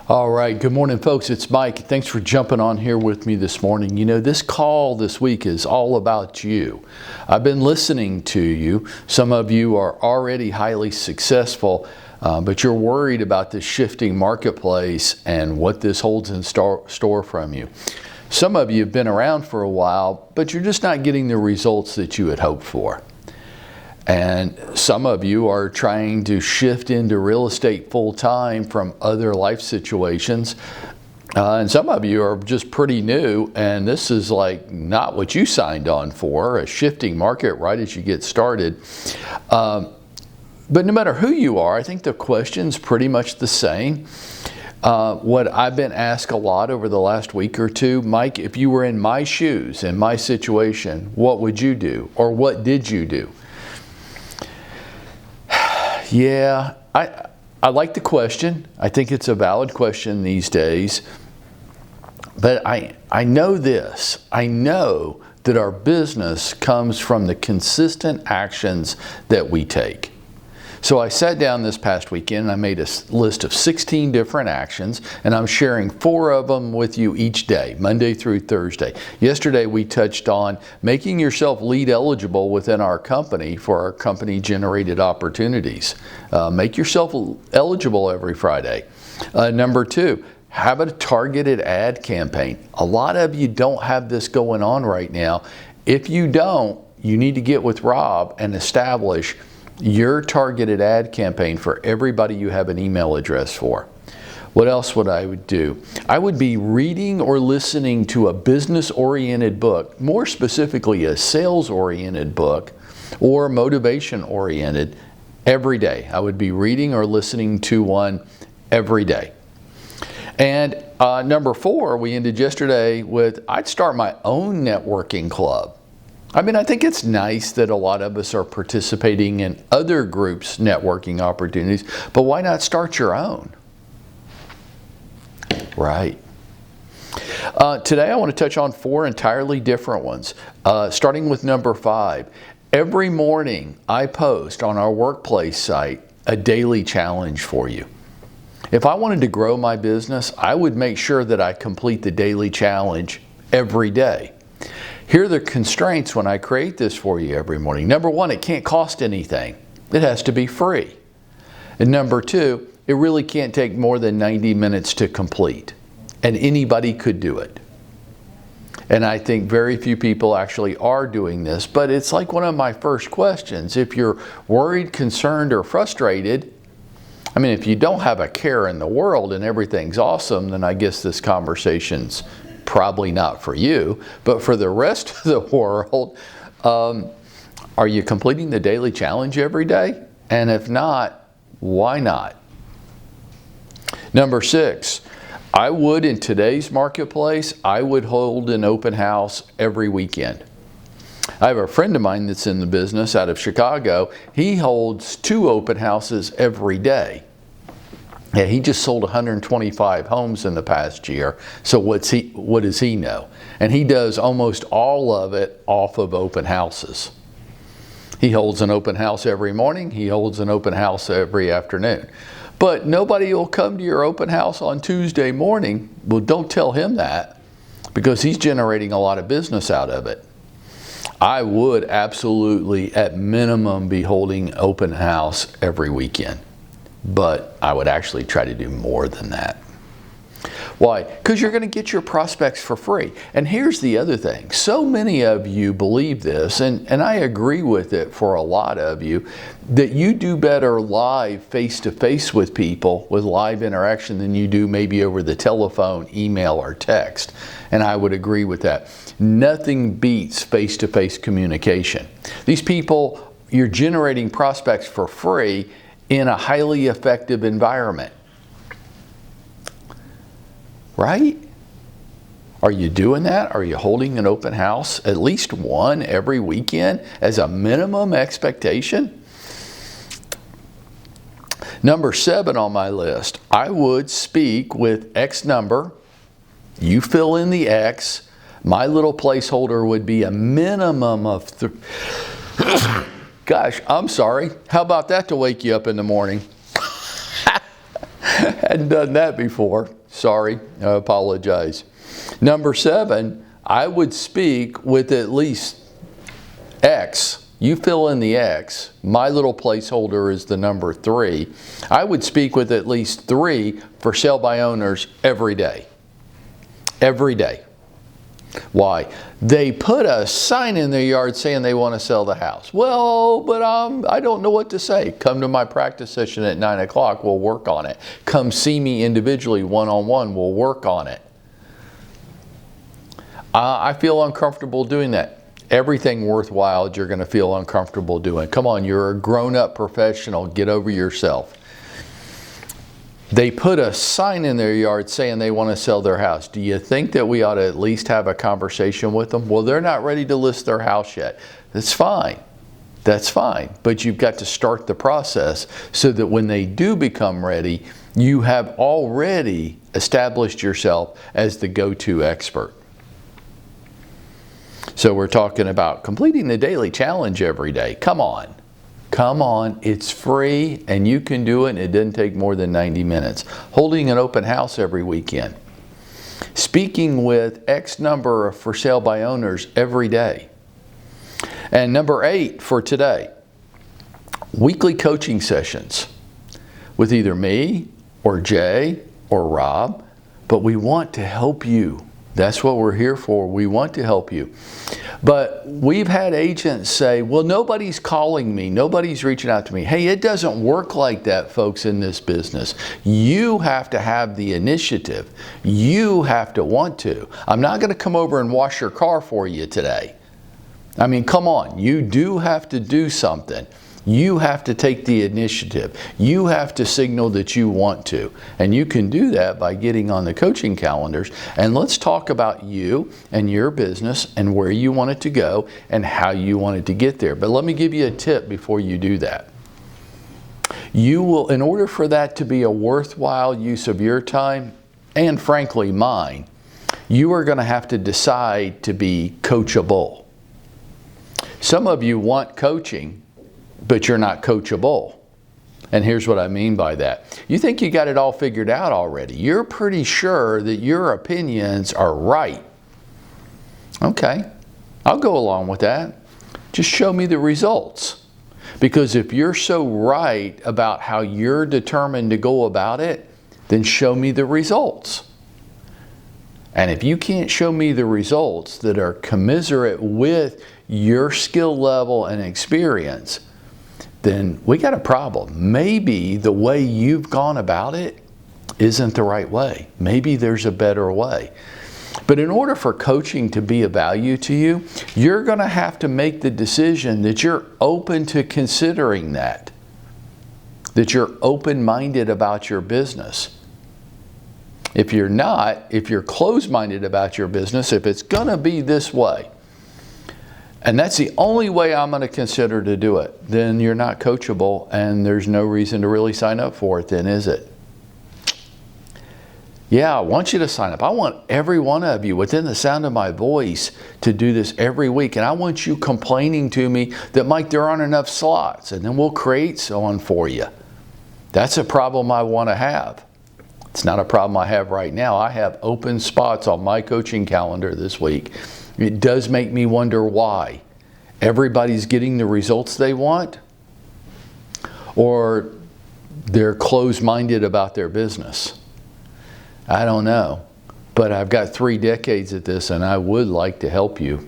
All right, good morning, folks. It's Mike. Thanks for jumping on here with me this morning. You know, this call this week is all about you. I've been listening to you. Some of you are already highly successful, but you're worried about this shifting marketplace and what this holds in store from you. Some of you have been around for a while, but you're just not getting the results that you had hoped for. And some of you are trying to shift into real estate full time from other life situations. And some of you are just pretty new, and this is like not what you signed on for, a shifting market right as you get started. But no matter who you are, I think the question's pretty much the same. What I've been asked a lot over the last week or two, Mike, if you were in my shoes, in my situation, what would you do? Or what did you do? Yeah, I like the question. I think it's a valid question these days. But I know this. I know that our business comes from the consistent actions that we take. So I sat down this past weekend and I made a list of 16 different actions, and I'm sharing 4 of them with you each day, Monday through Thursday. Yesterday we touched on making yourself lead eligible within our company for our company generated opportunities. Make yourself eligible every Friday. Number 2, have a targeted ad campaign. A lot of you don't have this going on right now. If you don't, you need to get with Rob and establish your targeted ad campaign for everybody you have an email address for. What else would I do? I would be reading or listening to a business-oriented book, more specifically a sales-oriented book or motivation-oriented every day. I would be reading or listening to one every day. And number 4, we ended yesterday with, I'd start my own networking club. I mean, I think it's nice that a lot of us are participating in other groups' networking opportunities, but why not start your own? Right. Today I want to touch on 4 entirely different ones, starting with number 5. Every morning I post on our workplace site a daily challenge for you. If I wanted to grow my business, I would make sure that I complete the daily challenge every day. Here are the constraints when I create this for you every morning. Number 1, it can't cost anything. It has to be free. And number 2, it really can't take more than 90 minutes to complete. And anybody could do it. And I think very few people actually are doing this, but it's like one of my first questions. If you're worried, concerned, or frustrated, I mean, if you don't have a care in the world and everything's awesome, then I guess this conversation's probably not for you, but for the rest of the world, are you completing the daily challenge every day? And if not, why not? Number 6, I would, in today's marketplace, I would hold an open house every weekend. I have a friend of mine that's in the business out of Chicago. He holds 2 open houses every day. Yeah, he just sold 125 homes in the past year. So what does he know? And he does almost all of it off of open houses. He holds an open house every morning. He holds an open house every afternoon. But nobody will come to your open house on Tuesday morning. Well, don't tell him that, because he's generating a lot of business out of it. I would absolutely, at minimum, be holding open house every weekend. But I would actually try to do more than that. Why? Because you're going to get your prospects for free. And here's the other thing. So many of you believe this, and I agree with it for a lot of you, that you do better live, face-to-face with people, with live interaction, than you do maybe over the telephone, email, or text. And I would agree with that. Nothing beats face-to-face communication. These people, you're generating prospects for free in a highly effective environment. Right? Are you doing that? Are you holding an open house, at least one every weekend, as a minimum expectation? Number 7 on my list, I would speak with X number. You fill in the X. My little placeholder would be a minimum of Gosh, I'm sorry. How about that to wake you up in the morning? Had hadn't done that before. Sorry, I apologize. Number 7, I would speak with at least X. You fill in the X. My little placeholder is the number 3. I would speak with at least 3 for sale by owners every day. Every day. Why? They put a sign in their yard saying they want to sell the house. Well, but I don't know what to say. Come to my practice session at 9 o'clock. We'll work on it. Come see me individually, one-on-one. We'll work on it. I feel uncomfortable doing that. Everything worthwhile you're going to feel uncomfortable doing. Come on, you're a grown-up professional. Get over yourself. They put a sign in their yard saying they want to sell their house. Do you think that we ought to at least have a conversation with them? Well, they're not ready to list their house yet. That's fine. That's fine. But you've got to start the process so that when they do become ready, you have already established yourself as the go-to expert. So we're talking about completing the daily challenge every day. Come on. Come on. It's free and you can do it and it doesn't take more than 90 minutes. Holding an open house every weekend. Speaking with X number of for sale by owners every day. And number 8 for today, weekly coaching sessions with either me or Jay or Rob, but we want to help you. That's what we're here for. We want to help you. But we've had agents say, well, nobody's calling me. Nobody's reaching out to me. Hey, it doesn't work like that, folks, in this business. You have to have the initiative. You have to want to. I'm not going to come over and wash your car for you today. I mean, come on. You do have to do something. You have to take the initiative. You have to signal that you want to. And you can do that by getting on the coaching calendars. And let's talk about you and your business and where you want it to go and how you want it to get there. But let me give you a tip before you do that. You will, in order for that to be a worthwhile use of your time, and frankly mine, you are going to have to decide to be coachable. Some of you want coaching, but you're not coachable. And here's what I mean by that. You think you got it all figured out already. You're pretty sure that your opinions are right. Okay, I'll go along with that. Just show me the results. Because if you're so right about how you're determined to go about it, then show me the results. And if you can't show me the results that are commensurate with your skill level and experience, then we got a problem. Maybe the way you've gone about it isn't the right way. Maybe there's a better way. But in order for coaching to be of value to you, you're going to have to make the decision that you're open to considering that you're open-minded about your business. If you're not, if you're closed-minded about your business, if it's going to be this way, and that's the only way I'm going to consider to do it, then you're not coachable and there's no reason to really sign up for it then, is it? Yeah, I want you to sign up. I want every one of you within the sound of my voice to do this every week. And I want you complaining to me that, Mike, there aren't enough slots. And then we'll create one for you. That's a problem I want to have. It's not a problem I have right now. I have open spots on my coaching calendar this week. It does make me wonder why. Everybody's getting the results they want, or they're closed-minded about their business. I don't know, but I've got 3 decades at this and I would like to help you.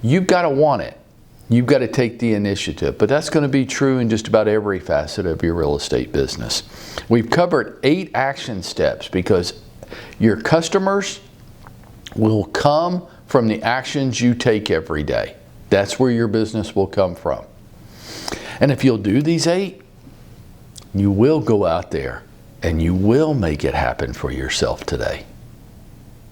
You've got to want it. You've got to take the initiative, but that's going to be true in just about every facet of your real estate business. We've covered 8 action steps because your customers will come from the actions you take every day. That's where your business will come from. And if you'll do these 8, you will go out there and you will make it happen for yourself today.